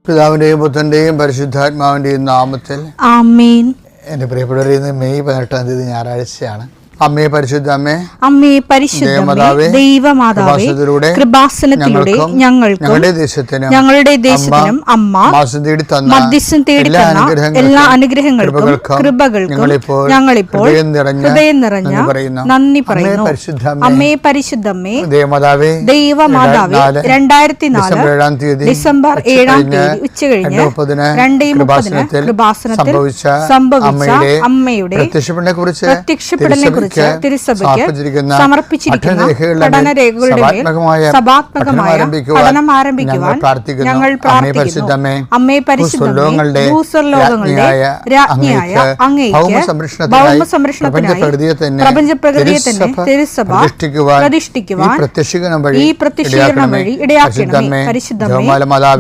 പിതാവിന്റെയും പുത്രന്റെയും പരിശുദ്ധാത്മാവിന്റെയും നാമത്തിൽ ആമേൻ. എൻ്റെ പ്രിയപ്പെട്ടവരെ, ഇന്ന് മെയ് 18 ഞായറാഴ്ചയാണ്. അമ്മേ പരിശുദ്ധ അമ്മേ, അമ്മേ പരിശുദ്ധമേ, ദൈവമാതാവേ, കൃപാസനത്തിലൂടെ ഞങ്ങളുടെ ദേശത്തിനും അമ്മ മധ്യസ്ഥം തേടി തന്ന എല്ലാ അനുഗ്രഹങ്ങൾക്കും കൃപകൾക്കും ഞങ്ങളിപ്പോൾ ഹൃദയം നിറഞ്ഞ നന്ദി പറയുന്നു. അമ്മേ പരിശുദ്ധമേ, ദൈവമാതാവേ, 2004 ഡിസംബർ 7 ഉച്ചകഴിഞ്ഞ് 2:30 കൃപാസനത്തിൽ സംഭവിച്ച അമ്മയുടെ പ്രത്യക്ഷപ്പെടലിനെ കുറിച്ച് തിരുസഭയ്ക്ക് സമർപ്പിച്ചിരിക്കുന്ന പഠനരേഖകളുടെ മേൽ സഭാത്മകമായ പഠനം ആരംഭിക്കുവാൻ ഞങ്ങൾ പ്രാർത്ഥിക്കുന്നു. അമ്മേ പരിശുദ്ധമേ, ഭൂസ്വർലോകങ്ങളുടെ രാജ്ഞിയായ അങ്ങേയ്ക്ക് ഭൗമസംരക്ഷണത്തിനായി പ്രപഞ്ചപ്രകൃതിയെ തന്നെ തിരുസഭ പ്രതിഷ്ഠിക്കുവാൻ ഈ പ്രത്യക്ഷീകരണം വഴി ഇടയാക്കണമേ. പരിശുദ്ധമേ,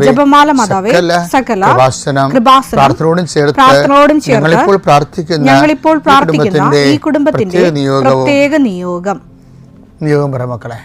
ജപമാല മാതാവേ, സകല കൃപാസനം പ്രാർത്ഥനയോടും ചേർത്ത് ഞങ്ങളിപ്പോൾ പ്രാർത്ഥിക്കുന്ന ഈ കുടുംബത്തിന്റെ പ്രത്യേക നിയോഗം പറ മക്കളെ.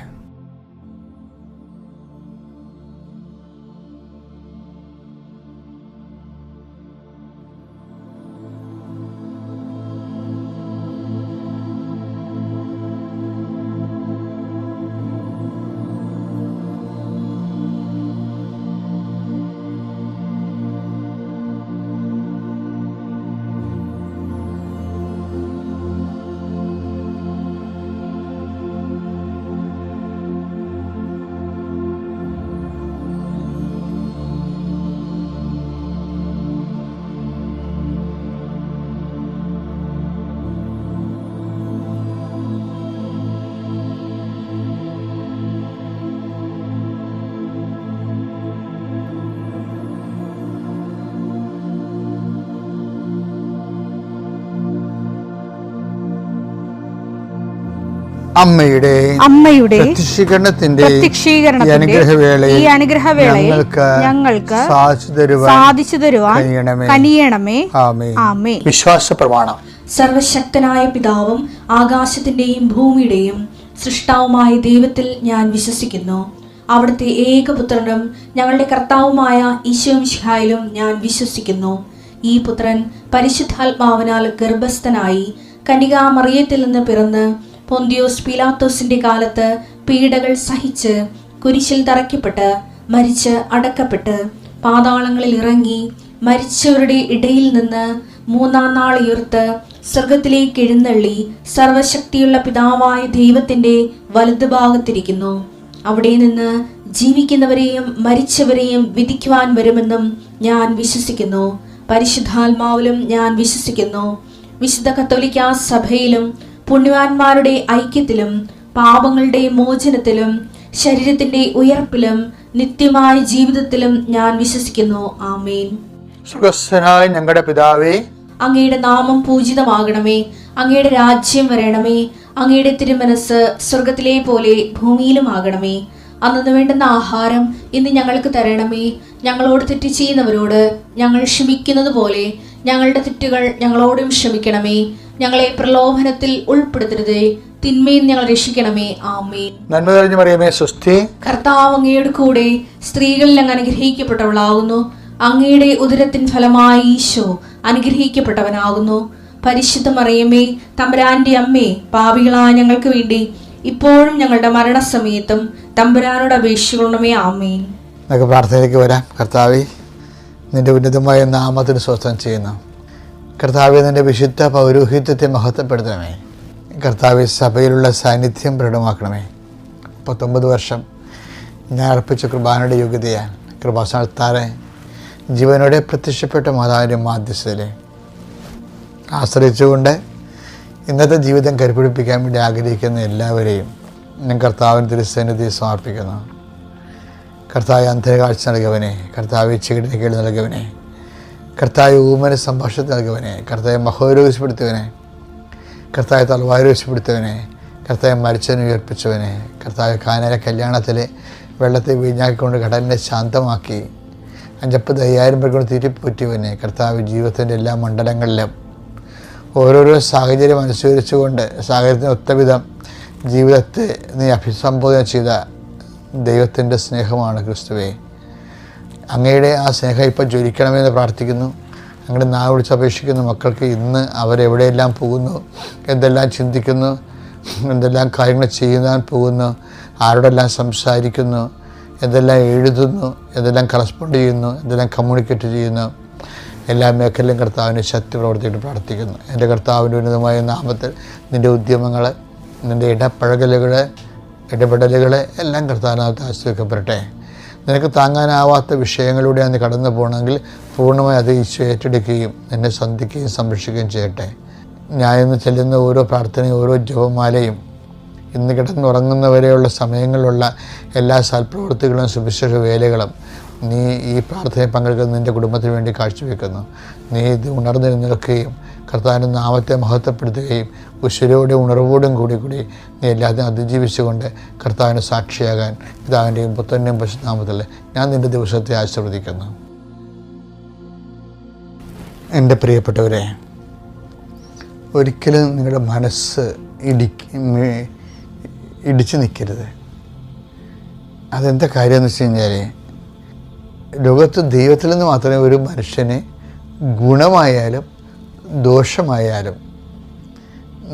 അമ്മയുടെ പ്രത്യക്ഷീകരണത്തിന്റെ ഈ അനുഗ്രഹവേളയിൽ ഞങ്ങൾക്ക് സാധിച്ചു തരുവാൻ കനിയണമേ. ആമേൻ. വിശ്വാസ പ്രമാണം. സർവശക്തനായ പിതാവും ആകാശത്തിന്റെയും ഭൂമിയുടെയും സൃഷ്ടാവുമായ ദൈവത്തിൽ ഞാൻ വിശ്വസിക്കുന്നു. അവിടുത്തെ ഏകപുത്രനും ഞങ്ങളുടെ കർത്താവുമായ ഈശോമിശിഹായിലും ഞാൻ വിശ്വസിക്കുന്നു. ഈ പുത്രൻ പരിശുദ്ധാത്മാവിനാൽ ഗർഭസ്ഥനായി കന്യകാമറിയത്തിൽ നിന്ന് പിറന്ന് പൊന്തിയോസ് പീലാത്തോസിന്റെ കാലത്ത് പീഡകൾ സഹിച്ച് കുരിശിൽ തറയ്ക്കപ്പെട്ട് മരിച്ച് അടക്കപ്പെട്ട് പാതാളങ്ങളിൽ ഇറങ്ങി മരിച്ചവരുടെ ഇടയിൽ നിന്ന് 3-ാം നാൾ ഉയർത്ത് സ്വർഗത്തിലേക്ക് എഴുന്നള്ളി സർവശക്തിയുള്ള പിതാവായ ദൈവത്തിന്റെ വലതുഭാഗത്തിരിക്കുന്നു. അവിടെ നിന്ന് ജീവിക്കുന്നവരെയും മരിച്ചവരെയും വിധിക്കുവാൻ വരുമെന്നും ഞാൻ വിശ്വസിക്കുന്നു. പരിശുദ്ധാത്മാവിലും ഞാൻ വിശ്വസിക്കുന്നു. വിശുദ്ധ കത്തോലിക്കാ സഭയിലും പുണ്യവാന്മാരുടെ ഐക്യത്തിലും പാപങ്ങളുടെ മോചനത്തിലും ശരീരത്തിന്റെ ഉയർപ്പിലും നിത്യമായ ജീവിതത്തിലും ഞാൻ വിശ്വസിക്കുന്നു. ആമേൻ. സ്വർഗ്ഗസ്ഥനായ ഞങ്ങളുടെ പിതാവേ, അങ്ങയുടെ നാമം പൂജിതമാകണമേ. അങ്ങയുടെ രാജ്യം വരണമേ. അങ്ങയുടെ തിരുമനസ് സ്വർഗത്തിലെ പോലെ ഭൂമിയിലും ആകണമേ. അന്നു വേണ്ടുന്ന ആഹാരം ഇന്ന് ഞങ്ങൾക്ക് തരണമേ. ഞങ്ങളോട് തെറ്റ് ചെയ്യുന്നവരോട് ഞങ്ങൾ ക്ഷമിക്കുന്നത് പോലെ ഞങ്ങളുടെ തെറ്റുകൾ ഞങ്ങളോടും ക്ഷമിക്കണമേ. ഞങ്ങളെ പ്രലോഭനത്തിൽ ഉൾപ്പെടുത്തരുതേ, തിന്മയിൽ ഞങ്ങൾ രക്ഷിക്കണമേ. ആമേൻ. നന്മ നിറഞ്ഞ മറിയമേ, സ്വസ്തി. കർത്താവ് അങ്ങയുടെ കൂടെ സ്ത്രീകളിൽ അങ്ങ് അനുഗ്രഹിക്കപ്പെട്ടവളാകുന്നു. അങ്ങയുടെ ഉദരത്തിൻ ഫലമായി ഈശോ അനുഗ്രഹിക്കപ്പെട്ടവനാകുന്നു. പരിശുദ്ധ മറിയമേ, തമ്പുരാന്റെ അമ്മേ, പാപികളായ ഞങ്ങൾക്ക് വേണ്ടി ഇപ്പോഴും ഞങ്ങളുടെ മരണസമയത്തും തമ്പുരാനോട് അപേക്ഷിക്കണമേ. ആമേൻ. നമുക്ക് പ്രാർത്ഥനയിലേക്ക് വരാം. കർത്താവേ, നിന്റെ ഉന്നതമായ നാമത്തിന് സ്വസ്ഥം ചെയ്യുന്നു. കർത്താവേ, നിന്റെ വിശുദ്ധ പൗരോഹിത്യത്തെ മഹത്വപ്പെടുത്തണമേ. കർത്താവേ, സഭയിലുള്ള സാന്നിധ്യം പ്രകടമാക്കണമേ. 19 വർഷം ഞാൻ അർപ്പിച്ച കൃപാനയുടെ യോഗ്യതയാൽ കൃപാസനത്താറെ ജീവനോടെ പ്രത്യക്ഷപ്പെട്ട മാതാവിൻ്റെ മാധ്യസ്ഥതയിൽ ആശ്രയിച്ചുകൊണ്ട് ഇന്നത്തെ ജീവിതം കരുപിടിപ്പിക്കാൻ വേണ്ടി ആഗ്രഹിക്കുന്ന എല്ലാവരെയും ഞാൻ കർത്താവിന് തിരുസന്നിധിയിൽ സമർപ്പിക്കുന്നു. കർത്താവ് അന്ധകാഴ്ച നൽകിയവനെ, കർത്താവ് ചെകിടേക്കേട് നൽകിയവനെ, കർത്താവ് ഊമന സംഭാഷണത്തിൽ നൽകിയവനെ, കർത്താവ് മഹോരോഗപ്പെടുത്തിയവനെ, കർത്താവ് തലവാരോഗപ്പെടുത്തിയവനെ, കർത്താവ് മരിച്ചവനെ ഉയർപ്പിച്ചവനെ, കർത്താവ് കാനയിലെ കല്യാണത്തിൽ വെള്ളത്തെ വീഞ്ഞാക്കിക്കൊണ്ട് കടലിനെ ശാന്തമാക്കി 50,000 പേർ കൊണ്ട് തീറ്റിപ്പൂറ്റിയവനെ, കർത്താവ് ജീവിതത്തിൻ്റെ എല്ലാ മണ്ഡലങ്ങളിലും ഓരോരോ സാഹചര്യം അനുസരിച്ചുകൊണ്ട് സാഹചര്യത്തിന് ഒത്തവിധം ജീവിതത്തെ നീ അഭിസംബോധന ചെയ്ത ദൈവത്തിൻ്റെ സ്നേഹമാണ് ക്രിസ്തുവേ. അങ്ങയുടെ ആ സ്നേഹം ഇപ്പോൾ ജ്വലിക്കണമെന്ന് പ്രാർത്ഥിക്കുന്നു. അങ്ങയുടെ നാവ് വിളിച്ചപേക്ഷിക്കുന്ന മക്കൾക്ക് ഇന്ന് അവരെവിടെയെല്ലാം പോകുന്നു, എന്തെല്ലാം ചിന്തിക്കുന്നു, എന്തെല്ലാം കാര്യങ്ങൾ ചെയ്യുവാൻ പോകുന്നു, ആരോടെല്ലാം സംസാരിക്കുന്നു, എന്തെല്ലാം എഴുതുന്നു, എന്തെല്ലാം കറസ്പോണ്ട് ചെയ്യുന്നു, എന്തെല്ലാം കമ്മ്യൂണിക്കേറ്റ് ചെയ്യുന്നു, എല്ലാ മേഖലയിലും കർത്താവിന് ശക്തി പ്രവർത്തിയിട്ട് പ്രാർത്ഥിക്കുന്നു. എൻ്റെ കർത്താവിൻ്റെ ഉന്നതമായ നാമത്തിൽ നിൻ്റെ ഉദ്യമങ്ങൾ, നിൻ്റെ ഇടപെടലുകൾ എല്ലാം കർത്താവിനകത്ത് ആശ്രയിക്കപ്പെടട്ടെ. നിനക്ക് താങ്ങാനാവാത്ത വിഷയങ്ങളിലൂടെ അന്ന് കടന്നു പോകണമെങ്കിൽ പൂർണ്ണമായി അത് ഈശോ ഏറ്റെടുക്കുകയും നിന്നെ സന്ധിക്കുകയും സംരക്ഷിക്കുകയും ചെയ്യട്ടെ. ഞാൻ ഇന്ന് ചെല്ലുന്ന ഓരോ പ്രാർത്ഥനയും ഓരോ ജപമാലയും ഇന്ന് കിടന്നുറങ്ങുന്നവരെയുള്ള സമയങ്ങളിലുള്ള എല്ലാ സൽപ്രവൃത്തികളും സുവിശേഷ വേലകളും നീ ഈ പ്രാർത്ഥനയിൽ പങ്കെടുക്കുന്ന നിൻ്റെ കുടുംബത്തിന് വേണ്ടി കാഴ്ചവെക്കുന്നു. നീ ഇത് ഉണർന്നിരുന്നിരിക്കുകയും കർത്താവിൻ്റെ നാമത്തെ മഹത്വപ്പെടുത്തുകയും ഉശിരോടെയും ഉണർവോടും കൂടി നീ എല്ലാത്തിനും അതിജീവിച്ചുകൊണ്ട് കർത്താവിന് സാക്ഷിയാകാൻ പിതാവിൻ്റെയും പുത്രൻ്റെയും പരിശുദ്ധനാമത്തിൽ ഞാൻ നിൻ്റെ ദിവസത്തെ ആശീർവദിക്കുന്നു. എൻ്റെ പ്രിയപ്പെട്ടവരെ, ഒരിക്കലും നിങ്ങളുടെ മനസ്സ് ഇടിച്ചു നിൽക്കരുത്. അതെന്താ കാര്യമെന്ന് വെച്ച് കഴിഞ്ഞാൽ, ലോകത്ത് ദൈവത്തിൽ നിന്ന് മാത്രമേ ഒരു മനുഷ്യന് ഗുണമായാലും ദോഷമായാലും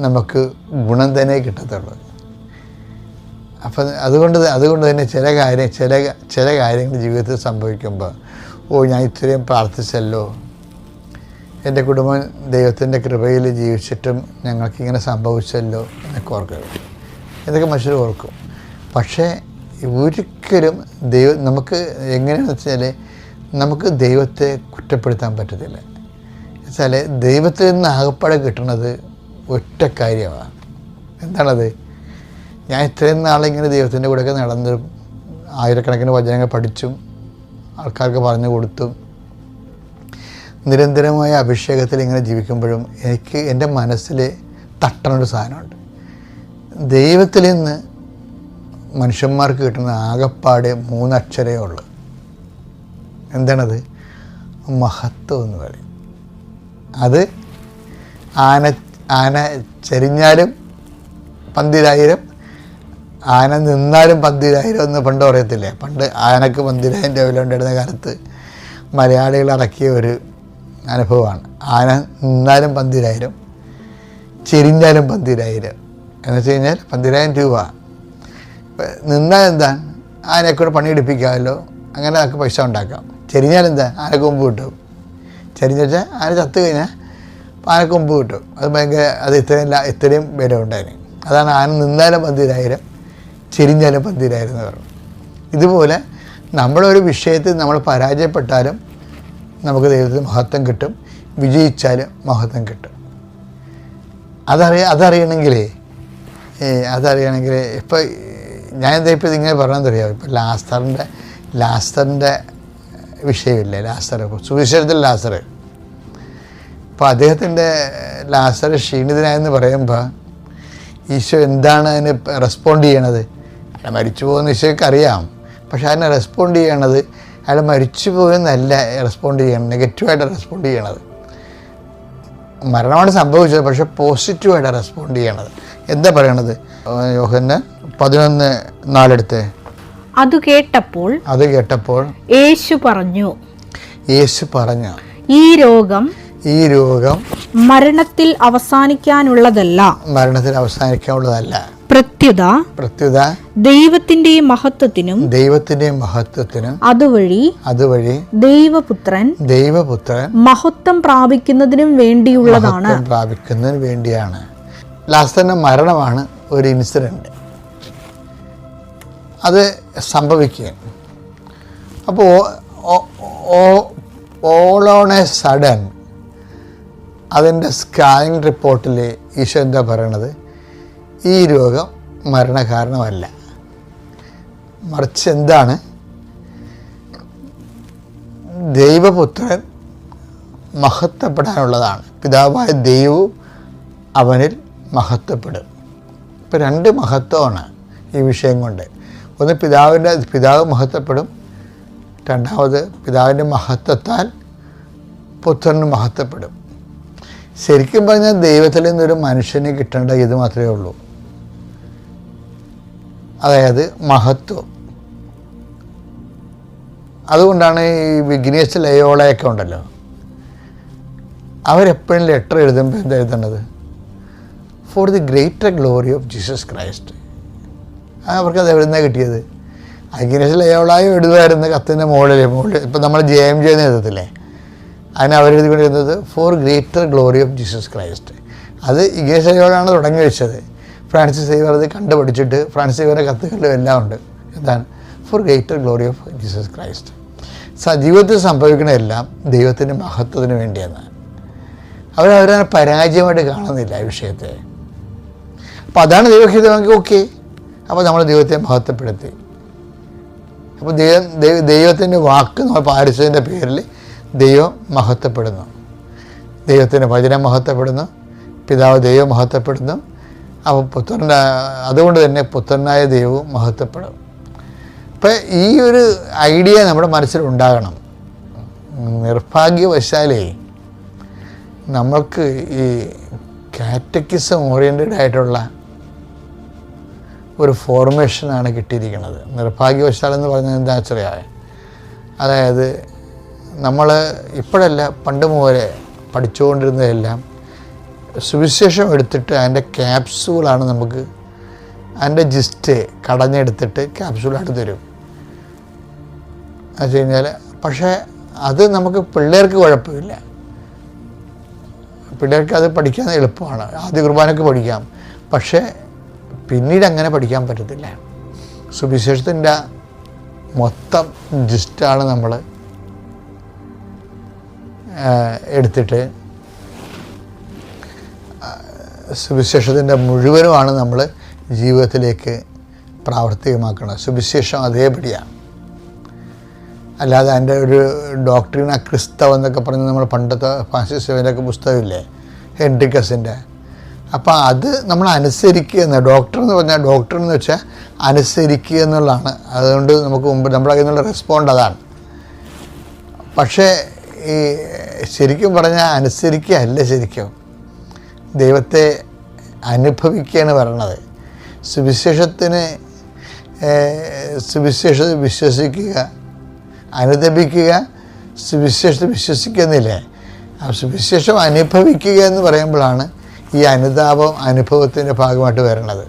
നമുക്ക് ഗുണം തന്നെ കിട്ടത്തുള്ളൂ. അപ്പം അതുകൊണ്ട് തന്നെ ചില കാര്യങ്ങൾ ജീവിതത്തിൽ സംഭവിക്കുമ്പോൾ ഞാൻ ഇത്രയും പ്രാർത്ഥിച്ചല്ലോ, എൻ്റെ കുടുംബം ദൈവത്തിൻ്റെ കൃപയിൽ ജീവിച്ചിട്ടും ഞങ്ങൾക്കിങ്ങനെ സംഭവിച്ചല്ലോ എന്നൊക്കെ ഓർക്കരുത്. ഇതൊക്കെ മനുഷ്യർ ഓർക്കും. പക്ഷേ ഒരിക്കലും നമുക്ക് എങ്ങനെയാണെന്ന് വെച്ചാൽ നമുക്ക് ദൈവത്തെ കുറ്റപ്പെടുത്താൻ പറ്റത്തില്ല. വെച്ചാൽ ദൈവത്തിൽ നിന്ന് ആകപ്പാടെ കിട്ടുന്നത് ഒറ്റ കാര്യമാണ്. എന്താണത്? ഞാൻ ഇത്രയും നാളിങ്ങനെ ദൈവത്തിൻ്റെ കൂടെയൊക്കെ നടന്ന് ആയിരക്കണക്കിന് വചനങ്ങൾ പഠിച്ചും ആൾക്കാർക്ക് പറഞ്ഞു കൊടുത്തും നിരന്തരമായ അഭിഷേകത്തിൽ ഇങ്ങനെ ജീവിക്കുമ്പോഴും എനിക്ക് എൻ്റെ മനസ്സിൽ തട്ടണൊരു സാധനമുണ്ട്. ദൈവത്തിൽ നിന്ന് മനുഷ്യന്മാർക്ക് കിട്ടുന്ന ആകപ്പാടെ 3 അക്ഷരമേ ഉള്ളൂ. എന്താണത്? മഹത്വം എന്ന് പറയും. അത് ആന ചരിഞ്ഞാലും 12000, ആന നിന്നാലും 12000 എന്ന് പണ്ട് പറയത്തില്ലേ? പണ്ട് ആനക്ക് 12000 രൂപ ഉണ്ടായിരുന്ന കാലത്ത് മലയാളികൾ ഇറക്കിയ ഒരു അനുഭവമാണ്. ആന നിന്നാലും 12000, ചെരിഞ്ഞാലും 12000 എന്ന് വെച്ച് കഴിഞ്ഞാൽ 12000 രൂപ. നിന്നാൽ എന്താ? ആനയെക്കൂടെ പണിയെടുപ്പിക്കാമല്ലോ, അങ്ങനെ നമുക്ക് പൈസ ഉണ്ടാക്കാം. ചെരിഞ്ഞാൽ എന്താ? ആനക്ക് കൊമ്പ് കിട്ടും. ചെരിഞ്ഞ വെച്ചാൽ ആന ചത്തു കഴിഞ്ഞാൽ ആനക്ക് കൊമ്പ് കിട്ടും. അത് ഭയങ്കര ഇത്രയും വില ഉണ്ടായിരുന്നു. അതാണ് ആന നിന്നാലും 12000, ചെരിഞ്ഞാലും 12000 എന്ന് പറഞ്ഞു. ഇതുപോലെ നമ്മളൊരു വിഷയത്തിൽ നമ്മൾ പരാജയപ്പെട്ടാലും നമുക്ക് ദൈവത്തിന് മഹത്വം കിട്ടും, വിജയിച്ചാലും മഹത്വം കിട്ടും. അതറിയണമെങ്കിൽ ഇപ്പോൾ ഞാനെന്താ ഇപ്പോൾ ഇതിങ്ങനെ പറഞ്ഞതെന്നറിയാം. ഇപ്പോൾ ലാസറിൻ്റെ വിഷയമില്ലേ? ലാസർ, സുവിശേഷത്തിൽ ലാസർ. അപ്പോൾ അദ്ദേഹത്തിൻ്റെ ലാസർ ക്ഷീണിതനായെന്ന് പറയുമ്പോൾ ഈശോ എന്താണ് അതിന് റെസ്പോണ്ട് ചെയ്യണത്? അയാൾ മരിച്ചു പോകുന്ന ഈശോയ്ക്ക് അറിയാം. പക്ഷെ അതിനെ റെസ്പോണ്ട് ചെയ്യണത് അയാൾ മരിച്ചു പോകുന്നല്ല റെസ്പോണ്ട് ചെയ്യണം, നെഗറ്റീവായിട്ട് റെസ്പോണ്ട് ചെയ്യണത്. മരണമാണ് സംഭവിച്ചത്, പക്ഷെ പോസിറ്റീവായിട്ട് റെസ്പോണ്ട് ചെയ്യണത്. എന്താ പറയണത്? യോഹന്നാൻ 11:4 അത് കേട്ടപ്പോൾ യേശു പറഞ്ഞു, ഈ രോഗം മരണത്തിൽ അവസാനിക്കാനുള്ളതല്ല, പ്രത്യുത ദൈവത്തിന്റെ മഹത്വത്തിനും അതുവഴി ദൈവപുത്രൻ മഹത്വം പ്രാപിക്കുന്നതിനും വേണ്ടിയാണ്. ലാസറിന്റെ മരണമാണ് ഒരു ഇൻസിഡന്റ്. അത് സംഭവിക്കുക. അപ്പോൾ ഓൾ ഓൺ എ സഡൻ അതിൻ്റെ സ്കാനിങ് റിപ്പോർട്ടിൽ ഈശോ എന്താ പറയണത്? ഈ രോഗം മരണകാരണമല്ല, മറിച്ച് എന്താണ്? ദൈവപുത്രൻ മഹത്വപ്പെടാനുള്ളതാണ്. പിതാവായ ദൈവവും അവനിൽ മഹത്വപ്പെടും. ഇപ്പോൾ 2 മഹത്വമാണ് ഈ വിഷയം കൊണ്ട്. ഒന്ന് പിതാവ് മഹത്വപ്പെടും, രണ്ടാമത് പിതാവിൻ്റെ മഹത്വത്താൽ പുത്രന് മഹത്വപ്പെടും. ശരിക്കും പറഞ്ഞാൽ ദൈവത്തിൽ നിന്നൊരു മനുഷ്യന് കിട്ടേണ്ട ഇത് മാത്രമേ ഉള്ളൂ, അതായത് മഹത്വം. അതുകൊണ്ടാണ് ഈ വിഗ്നേസ് ലയോളയൊക്കെ ഉണ്ടല്ലോ, അവരെപ്പോഴും ലെറ്റർ എഴുതുമ്പോൾ എന്താ എഴുതേണ്ടത്? For the greater glory of Jesus Christ. അവർക്കത് എവിടെ നിന്നാണ് കിട്ടിയത്? വിഗ്നേസ് ലയോളായും എഴുതുമായിരുന്നു കത്തിൻ്റെ മുകളിൽ ഇപ്പം നമ്മൾ JMJ എന്ന് എഴുതത്തില്ലേ, അതിന് അവരെഴുതിക്കൊണ്ടിരുന്നത് for greater glory of Jesus Christ. അത് വിഗ്നേസ് ലയോളാണ് തുടങ്ങി വെച്ചത്. ഫ്രാൻസിസ് സേവർ അത് കണ്ടുപിടിച്ചിട്ട് ഫ്രാൻസിസ് സേവറിൻ്റെ കത്തുകളിലും എല്ലാം ഉണ്ട്. എന്താണ്? For greater glory of Jesus Christ. ജീവിതത്തിൽ സംഭവിക്കണതെല്ലാം ദൈവത്തിൻ്റെ മഹത്വത്തിന് വേണ്ടിയാണ്. അവരവരെ പരാജയമായിട്ട് കാണുന്നില്ല ഈ വിഷയത്തെ. അപ്പോൾ അതാണ് ദൈവഹിതമെങ്കിൽ ഓക്കെ, അപ്പോൾ നമ്മൾ ദൈവത്തെ മഹത്വപ്പെടുത്തി. അപ്പോൾ ദൈവത്തിൻ്റെ വാക്ക് നമ്മൾ പാലിച്ചതിൻ്റെ പേരിൽ ദൈവം മഹത്വപ്പെടുന്നു, ദൈവത്തിൻ്റെ വചനം മഹത്വപ്പെടുന്നു, പിതാവ് ദൈവം മഹത്വപ്പെടുന്നു. അപ്പോൾ അതുകൊണ്ട് തന്നെ പുത്രനായ ദൈവവും മഹത്വപ്പെടും. അപ്പം ഈ ഒരു ഐഡിയ നമ്മുടെ മനസ്സിലുണ്ടാകണം. നിർഭാഗ്യവശാലേ നമ്മൾക്ക് ഈ കാറ്റക്കിസം ഓറിയൻറ്റഡ് ആയിട്ടുള്ള ഒരു ഫോർമേഷനാണ് കിട്ടിയിരിക്കുന്നത്. നിർഭാഗ്യവശാലെന്ന് പറഞ്ഞാൽ എന്താ ആശ്ചര്യ, അതായത് നമ്മൾ ഇപ്പോഴല്ല പണ്ട് മുതലേ പഠിച്ചുകൊണ്ടിരുന്നതെല്ലാം സുവിശേഷം എടുത്തിട്ട് അതിൻ്റെ ക്യാപ്സൂളാണ് നമുക്ക്, അതിൻ്റെ ജിസ്റ്റ് കടഞ്ഞെടുത്തിട്ട് ക്യാപ്സൂളായിട്ട് തരും. എന്ന് വെച്ച് കഴിഞ്ഞാൽ പക്ഷേ അത് നമുക്ക് പിള്ളേർക്ക് കുഴപ്പമില്ല, പിള്ളേർക്ക് അത് പഠിക്കാൻ എളുപ്പമാണ്, ആദ്യ കുർബാനയ്ക്ക് പഠിക്കാം. പക്ഷേ പിന്നീട് അങ്ങനെ പഠിക്കാൻ പറ്റത്തില്ല. സുവിശേഷത്തിൻ്റെ മൊത്തം ജിസ്റ്റാണ് നമ്മൾ എടുത്തിട്ട് സുവിശേഷത്തിൻ്റെ മുഴുവനുമാണ് നമ്മൾ ജീവിതത്തിലേക്ക് പ്രാവർത്തികമാക്കണം. സുവിശേഷം അതേപടിയാണ്. അല്ലാതെ അതിൻ്റെ ഒരു ഡോക്ട്രിന ക്രിസ്തവ് എന്നൊക്കെ പറഞ്ഞ് നമ്മൾ പണ്ടത്തെ ഫ്രാൻസിസ് സേവ്യറിൻ്റെയൊക്കെ പുസ്തകമില്ലേ, ഹെൻറിക്കസിൻ്റെ. അപ്പോൾ അത് നമ്മൾ അനുസരിക്കുക എന്ന്, ഡോക്ടർ എന്ന് പറഞ്ഞാൽ ഡോക്ടർ എന്ന് വെച്ചാൽ അനുസരിക്കുക എന്നുള്ളതാണ്. അതുകൊണ്ട് നമുക്ക് മുമ്പ് നമ്മുടെ കയ്യിൽ നിന്നുള്ള റെസ്പോണ്ട് അതാണ്. പക്ഷേ ഈ ശരിക്കും പറഞ്ഞാൽ അനുസരിക്കുക അല്ല, ശരിക്കും ദൈവത്തെ അനുഭവിക്കുകയാണ് പറയണത്. സുവിശേഷത്തിന് സുവിശേഷത്തെ വിശ്വസിക്കുക, അനുദപിക്കുക, സുവിശേഷത്തെ വിശ്വസിക്കുന്നില്ലേ. ആ സുവിശേഷം അനുഭവിക്കുക എന്ന് പറയുമ്പോഴാണ് ഈ അനുതാപം അനുഭവത്തിൻ്റെ ഭാഗമായിട്ട് വരുന്നത്.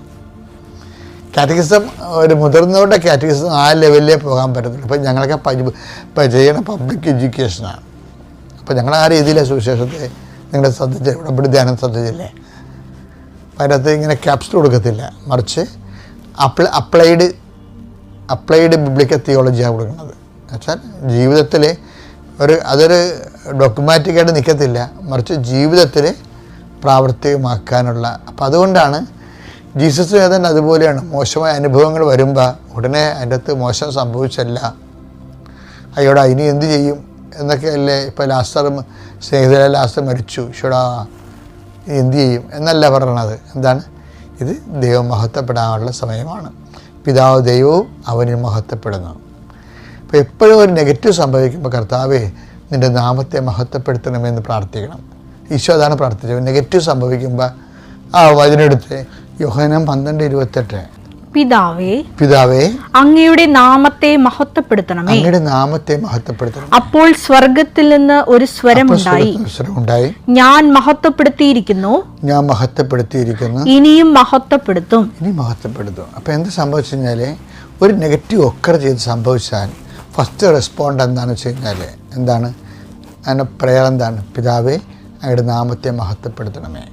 കാറ്റഗിസം ഒരു മുതിർന്നവരുടെ കാറ്റഗിസം ആ ലെവലിലേ പോകാൻ പറ്റത്തില്ല. ഇപ്പം ഞങ്ങളൊക്കെ ചെയ്യണ പബ്ലിക് എഡ്യൂക്കേഷനാണ്. അപ്പോൾ ഞങ്ങൾ ആ രീതിയിലാണ് സുവിശേഷത്തെ നിങ്ങളുടെ ശ്രദ്ധിച്ച ഇവിടെ ധ്യാനം ശ്രദ്ധിച്ചില്ലേ. അപ്പം അതിനകത്ത് ഇങ്ങനെ ക്യാപ്സ്യൂൾ കൊടുക്കത്തില്ല, മറിച്ച് അപ്ലൈഡ് ബിബ്ലിക്കൽ തിയോളജിയാണ് കൊടുക്കുന്നത്. എന്നുവെച്ചാൽ ജീവിതത്തിൽ അതൊരു ഡോക്യുമാറ്റിക്കായിട്ട് നിൽക്കത്തില്ല, മറിച്ച് ജീവിതത്തിൽ പ്രാവർത്തികമാക്കാനുള്ള. അപ്പം അതുകൊണ്ടാണ് ജീസസ് ഏതാണ്ട് അതുപോലെയാണ്. മോശമായ അനുഭവങ്ങൾ വരുമ്പോൾ ഉടനെ അതിൻ്റെ അകത്ത് മോശം സംഭവിച്ചല്ല, അയ്യോടാ ഇനി എന്ത് ചെയ്യും എന്നൊക്കെയല്ലേ. ഇപ്പോൾ സ്നേഹിതരെ ലാസ്റ്റർ മരിച്ചു, ഈശോടാ ഇനി എന്ത് ചെയ്യും എന്നല്ല പറയണത്. എന്താണ് ഇത്? ദൈവം മഹത്വപ്പെടാനുള്ള സമയമാണ്. പിതാവ് ദൈവവും അവനിൽ മഹത്വപ്പെടുന്നു. അപ്പോൾ എപ്പോഴും ഒരു നെഗറ്റീവ് സംഭവിക്കുമ്പോൾ കർത്താവേ നിൻ്റെ നാമത്തെ മഹത്വപ്പെടുത്തണമെന്ന് പ്രാർത്ഥിക്കണം. ഈശോ അതാണ് പ്രാർത്ഥിച്ചത്. നെഗറ്റീവ് സംഭവിക്കുമ്പോൾ ആ വചനെടുത്ത് യോഹന്നാൻ 12:28 പിതാവേ അങ്ങയുടെ നാമത്തെ മഹത്വപ്പെടുത്തണമേ, അങ്ങയുടെ നാമത്തെ മഹത്വപ്പെടുത്തണം. അപ്പോൾ സ്വർഗത്തിൽ നിന്ന് ഒരു സ്വരം ഉണ്ടായി, ഞാൻ മഹത്വപ്പെടുത്തിയിരിക്കുന്നു, ഇനിയും മഹത്വപ്പെടുത്തും. അപ്പോൾ എന്ത് സംഭവിച്ചു കഴിഞ്ഞാൽ ഒരു നെഗറ്റീവ് ഒക്കർ ചെയ്ത് സംഭവിച്ചാൽ ഫസ്റ്റ് റെസ്പോണ്ട് എന്താണെന്ന് വെച്ച് കഴിഞ്ഞാൽ എന്താണ് അതിൻ്റെ പ്രെയർ? എന്താണ്? പിതാവേ അങ്ങയുടെ നാമത്തെ മഹത്വപ്പെടുത്തണമേ.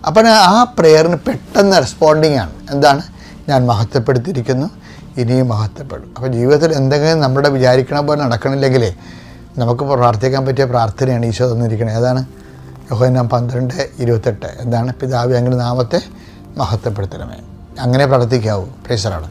അപ്പം ആ പ്രെയറിന് പെട്ടെന്ന് റെസ്പോണ്ടിങ് ആണ്. എന്താണ്? ഞാൻ മഹത്വപ്പെടുത്തിയിരിക്കുന്നു, ഇനിയും മഹത്വപ്പെടും. അപ്പോൾ ജീവിതത്തിൽ എന്തെങ്കിലും നമ്മുടെ വിചാരിക്കണ പോലെ നടക്കണില്ലെങ്കിലേ നമുക്ക് പ്രാർത്ഥിക്കാൻ പറ്റിയ പ്രാർത്ഥനയാണ് ഈശോ തന്നിരിക്കുന്നത്. ഏതാണ്? യോഹന്നാൻ 12:28. എന്താണ്? പിതാവേ അങ്ങയുടെ നാമത്തെ മഹത്വപ്പെടുത്തണമേ. അങ്ങനെ പ്രാർത്ഥിക്കാവൂ. Praise the Lord.